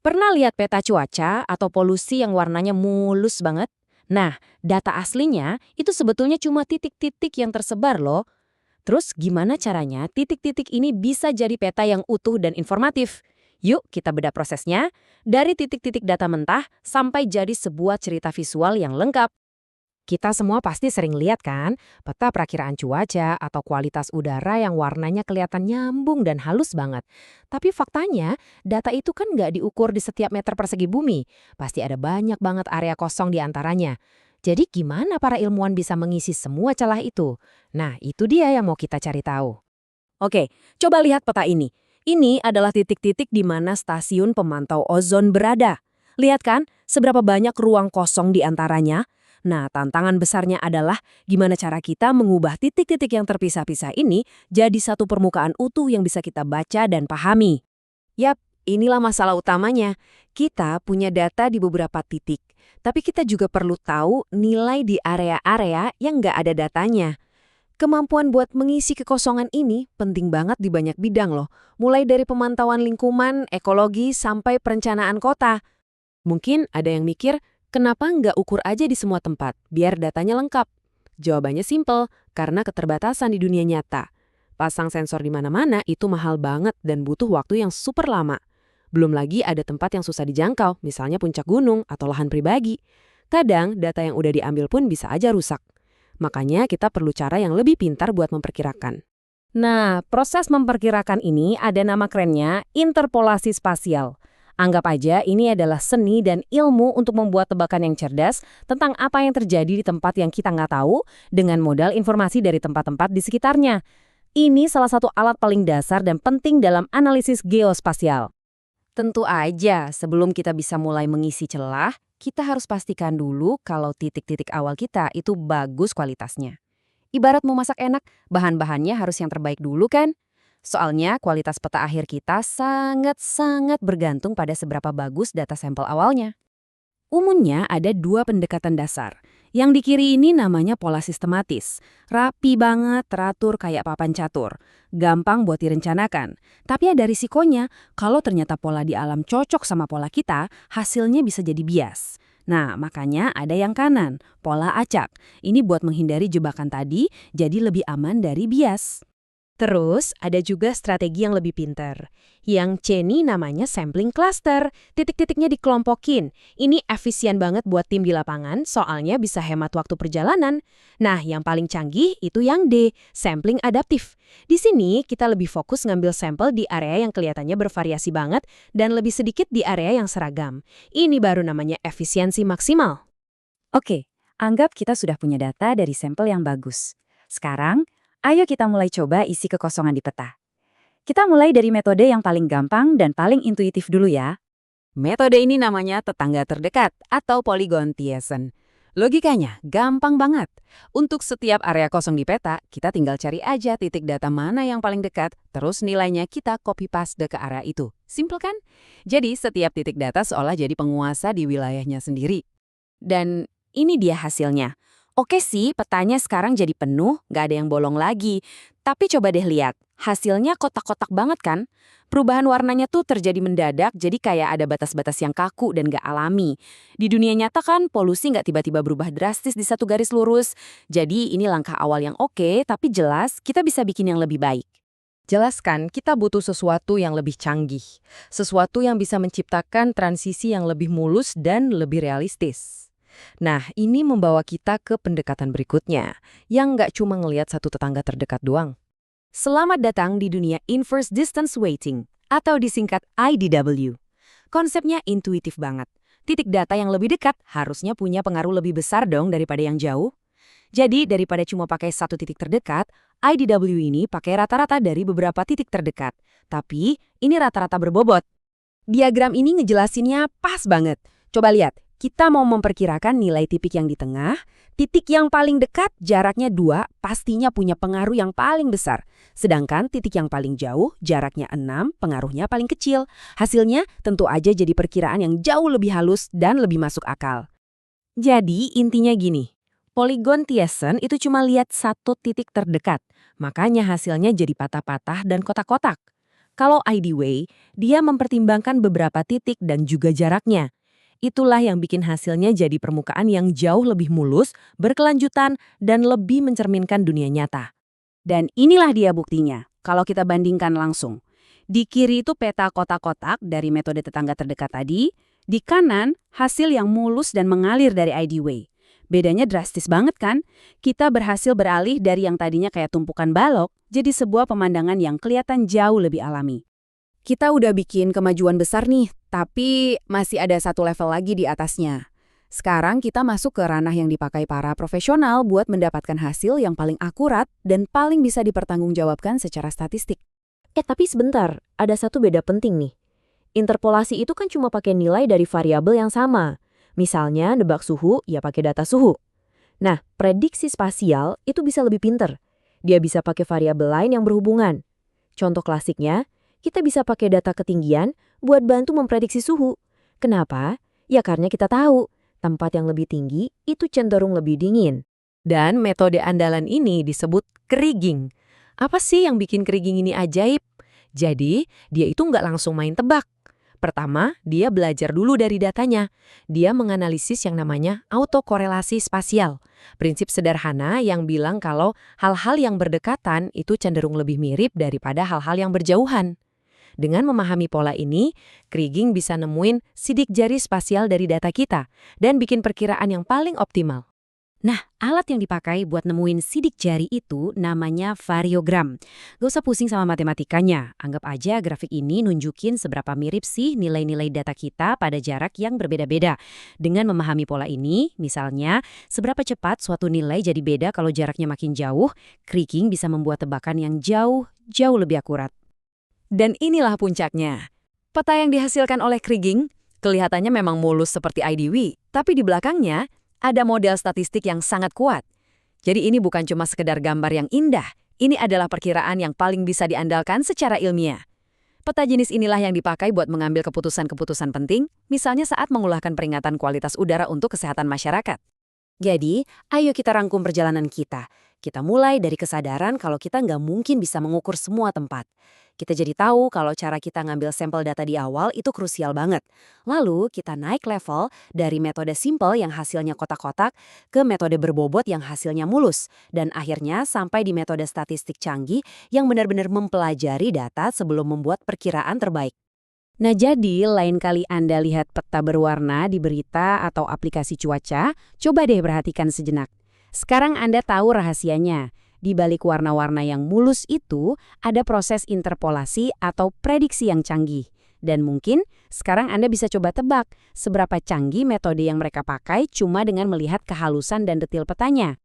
Pernah lihat peta cuaca atau polusi yang warnanya mulus banget? Nah, data aslinya itu sebetulnya cuma titik-titik yang tersebar loh. Terus gimana caranya titik-titik ini bisa jadi peta yang utuh dan informatif? Yuk kita bedah prosesnya, dari titik-titik data mentah sampai jadi sebuah cerita visual yang lengkap. Kita semua pasti sering lihat kan, peta perakiraan cuaca atau kualitas udara yang warnanya kelihatan nyambung dan halus banget. Tapi faktanya, data itu kan nggak diukur di setiap meter persegi bumi. Pasti ada banyak banget area kosong di antaranya. Jadi gimana para ilmuwan bisa mengisi semua celah itu? Nah, itu dia yang mau kita cari tahu. Oke, coba lihat peta ini. Ini adalah titik-titik di mana stasiun pemantau ozon berada. Lihat kan, seberapa banyak ruang kosong di antaranya? Nah, tantangan besarnya adalah gimana cara kita mengubah titik-titik yang terpisah-pisah ini jadi satu permukaan utuh yang bisa kita baca dan pahami. Yap, inilah masalah utamanya. Kita punya data di beberapa titik, tapi kita juga perlu tahu nilai di area-area yang nggak ada datanya. Kemampuan buat mengisi kekosongan ini penting banget di banyak bidang loh, mulai dari pemantauan lingkungan, ekologi, sampai perencanaan kota. Mungkin ada yang mikir, kenapa nggak ukur aja di semua tempat, biar datanya lengkap? Jawabannya simpel, karena keterbatasan di dunia nyata. Pasang sensor di mana-mana itu mahal banget dan butuh waktu yang super lama. Belum lagi ada tempat yang susah dijangkau, misalnya puncak gunung atau lahan pribadi. Kadang data yang udah diambil pun bisa aja rusak. Makanya kita perlu cara yang lebih pintar buat memperkirakan. Nah, proses memperkirakan ini ada nama kerennya interpolasi spasial. Anggap aja ini adalah seni dan ilmu untuk membuat tebakan yang cerdas tentang apa yang terjadi di tempat yang kita nggak tahu dengan modal informasi dari tempat-tempat di sekitarnya. Ini salah satu alat paling dasar dan penting dalam analisis geospasial. Tentu aja, sebelum kita bisa mulai mengisi celah, kita harus pastikan dulu kalau titik-titik awal kita itu bagus kualitasnya. Ibarat mau masak enak, bahan-bahannya harus yang terbaik dulu kan? Soalnya kualitas peta akhir kita sangat-sangat bergantung pada seberapa bagus data sampel awalnya. Umumnya ada dua pendekatan dasar. Yang di kiri ini namanya pola sistematis. Rapi banget, teratur kayak papan catur. Gampang buat direncanakan. Tapi ada risikonya, kalau ternyata pola di alam cocok sama pola kita, hasilnya bisa jadi bias. Nah, makanya ada yang kanan, pola acak. Ini buat menghindari jebakan tadi, jadi lebih aman dari bias. Terus, ada juga strategi yang lebih pintar. Yang C ini namanya sampling cluster. Titik-titiknya dikelompokin. Ini efisien banget buat tim di lapangan, soalnya bisa hemat waktu perjalanan. Nah, yang paling canggih itu yang D, sampling adaptif. Di sini, kita lebih fokus ngambil sampel di area yang kelihatannya bervariasi banget dan lebih sedikit di area yang seragam. Ini baru namanya efisiensi maksimal. Oke, anggap kita sudah punya data dari sampel yang bagus. Sekarang, ayo kita mulai coba isi kekosongan di peta. Kita mulai dari metode yang paling gampang dan paling intuitif dulu ya. Metode ini namanya tetangga terdekat atau polygon Thiessen. Logikanya gampang banget. Untuk setiap area kosong di peta, kita tinggal cari aja titik data mana yang paling dekat, terus nilainya kita copy paste ke area itu. Simpel kan? Jadi setiap titik data seolah jadi penguasa di wilayahnya sendiri. Dan ini dia hasilnya. Oke sih, petanya sekarang jadi penuh, nggak ada yang bolong lagi. Tapi coba deh lihat, hasilnya kotak-kotak banget kan? Perubahan warnanya tuh terjadi mendadak, jadi kayak ada batas-batas yang kaku dan nggak alami. Di dunia nyata kan, polusi nggak tiba-tiba berubah drastis di satu garis lurus. Jadi ini langkah awal yang oke, tapi jelas kita bisa bikin yang lebih baik. Jelas kan, kita butuh sesuatu yang lebih canggih. Sesuatu yang bisa menciptakan transisi yang lebih mulus dan lebih realistis. Nah, ini membawa kita ke pendekatan berikutnya, yang nggak cuma ngelihat satu tetangga terdekat doang. Selamat datang di dunia Inverse Distance Weighting, atau disingkat IDW. Konsepnya intuitif banget. Titik data yang lebih dekat harusnya punya pengaruh lebih besar dong daripada yang jauh. Jadi, daripada cuma pakai satu titik terdekat, IDW ini pakai rata-rata dari beberapa titik terdekat. Tapi, ini rata-rata berbobot. Diagram ini ngejelasinnya pas banget. Coba lihat. Kita mau memperkirakan nilai tipik yang di tengah, titik yang paling dekat jaraknya 2 pastinya punya pengaruh yang paling besar. Sedangkan titik yang paling jauh jaraknya 6 pengaruhnya paling kecil. Hasilnya tentu aja jadi perkiraan yang jauh lebih halus dan lebih masuk akal. Jadi intinya gini, polygon Thiessen itu cuma lihat satu titik terdekat, makanya hasilnya jadi patah-patah dan kotak-kotak. Kalau IDWay, dia mempertimbangkan beberapa titik dan juga jaraknya. Itulah yang bikin hasilnya jadi permukaan yang jauh lebih mulus, berkelanjutan, dan lebih mencerminkan dunia nyata. Dan inilah dia buktinya, kalau kita bandingkan langsung. Di kiri itu peta kotak-kotak dari metode tetangga terdekat tadi, di kanan hasil yang mulus dan mengalir dari IDWay. Bedanya drastis banget kan? Kita berhasil beralih dari yang tadinya kayak tumpukan balok, jadi sebuah pemandangan yang kelihatan jauh lebih alami. Kita udah bikin kemajuan besar nih, tapi masih ada satu level lagi di atasnya. Sekarang kita masuk ke ranah yang dipakai para profesional buat mendapatkan hasil yang paling akurat dan paling bisa dipertanggungjawabkan secara statistik. Tapi sebentar, ada satu beda penting nih. Interpolasi itu kan cuma pakai nilai dari variabel yang sama. Misalnya nebak suhu, ya pakai data suhu. Nah, prediksi spasial itu bisa lebih pinter. Dia bisa pakai variabel lain yang berhubungan. Contoh klasiknya, kita bisa pakai data ketinggian buat bantu memprediksi suhu. Kenapa? Ya karena kita tahu, tempat yang lebih tinggi itu cenderung lebih dingin. Dan metode andalan ini disebut kriging. Apa sih yang bikin kriging ini ajaib? Jadi, dia itu nggak langsung main tebak. Pertama, dia belajar dulu dari datanya. Dia menganalisis yang namanya autokorelasi spasial. Prinsip sederhana yang bilang kalau hal-hal yang berdekatan itu cenderung lebih mirip daripada hal-hal yang berjauhan. Dengan memahami pola ini, kriging bisa nemuin sidik jari spasial dari data kita dan bikin perkiraan yang paling optimal. Nah, alat yang dipakai buat nemuin sidik jari itu namanya variogram. Gak usah pusing sama matematikanya, anggap aja grafik ini nunjukin seberapa mirip sih nilai-nilai data kita pada jarak yang berbeda-beda. Dengan memahami pola ini, misalnya, seberapa cepat suatu nilai jadi beda kalau jaraknya makin jauh, kriging bisa membuat tebakan yang jauh lebih akurat. Dan inilah puncaknya. Peta yang dihasilkan oleh kriging kelihatannya memang mulus seperti IDW, tapi di belakangnya ada model statistik yang sangat kuat. Jadi ini bukan cuma sekedar gambar yang indah, ini adalah perkiraan yang paling bisa diandalkan secara ilmiah. Peta jenis inilah yang dipakai buat mengambil keputusan-keputusan penting, misalnya saat mengulaskan peringatan kualitas udara untuk kesehatan masyarakat. Jadi, ayo kita rangkum perjalanan kita. Kita mulai dari kesadaran kalau kita nggak mungkin bisa mengukur semua tempat. Kita jadi tahu kalau cara kita ngambil sampel data di awal itu krusial banget. Lalu kita naik level dari metode simple yang hasilnya kotak-kotak ke metode berbobot yang hasilnya mulus. Dan akhirnya sampai di metode statistik canggih yang benar-benar mempelajari data sebelum membuat perkiraan terbaik. Nah jadi, lain kali Anda lihat peta berwarna di berita atau aplikasi cuaca, coba deh perhatikan sejenak. Sekarang Anda tahu rahasianya. Di balik warna-warna yang mulus itu, ada proses interpolasi atau prediksi yang canggih. Dan mungkin sekarang Anda bisa coba tebak seberapa canggih metode yang mereka pakai cuma dengan melihat kehalusan dan detil petanya.